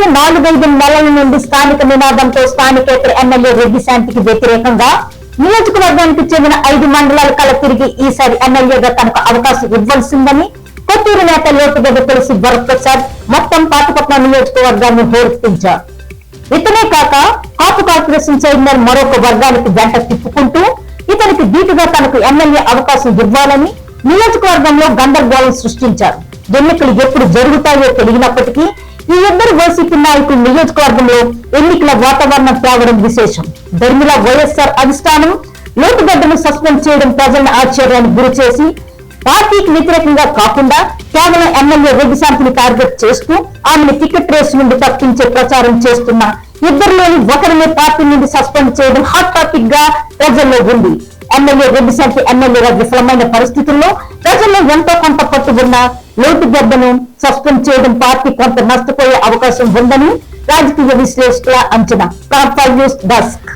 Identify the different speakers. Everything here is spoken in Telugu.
Speaker 1: గడిచిన 4-5 నెలల నుండి స్థానిక నినాదంతో స్థానికేతర ఎమ్మెల్యే రెడ్డి శాంతికి వ్యతిరేకంగా నియోజకవర్గానికి చెందిన 5 మండలాల కల తిరిగి ఈసారి ఎమ్మెల్యేగా తనకు అవకాశం ఇవ్వాల్సిందని కొత్తూరు నేత లోటుగడ్డ తులసి వరప్రసాద్ మొత్తం పాతపట్నం నియోజకవర్గాన్ని హోరెత్తించారు. ఇతనే కాక కాపు కార్పొరేషన్ చైర్మన్ మరొక వర్గానికి గంట తిప్పుకుంటూ ఇతనికి దీటుగా తనకు ఎమ్మెల్యే అవకాశం ఇవ్వాలని నియోజకవర్గంలో గందరగోళం సృష్టించారు. ఎన్నికలు ఎప్పుడు జరుగుతాయో తెలియనప్పటికీ ఈ ఇద్దరు వైసీపీ నాయకులు నియోజకవర్గంలో ఎన్నికల వాతావరణం తేవడం విశేషం. ధర్మిల వైఎస్ఆర్ అధిష్టానం లోటుగడ్డను సస్పెండ్ చేయడం ప్రజలను ఆశ్చర్యానికి గురి చేసి పార్టీకి వ్యతిరేకంగా కాకుండా కేవలం ఎమ్మెల్యే రెడ్డి శాంతిని టార్గెట్ చేస్తూ ఆమెను టికెట్ రేసు నుండి తప్పించే ప్రచారం చేస్తున్న ఇద్దరిలోని ఒకరిని పార్టీ నుండి సస్పెండ్ చేయడం హాట్ టాపిక్ గా ప్రజల్లో ఉంది. ఎమ్మెల్యే రెడ్డి శాంతి ఎమ్మెల్యేగా విఫలమైన పరిస్థితుల్లో ప్రజల్లో ఎంతో కొంత పట్టు ఉన్న లోటుగడ్డను సస్పెండ్ చేయడం పార్టీ కొంత నష్టపోయే అవకాశం ఉందని రాజకీయ విశ్లేషకుల అంచనా. News desk.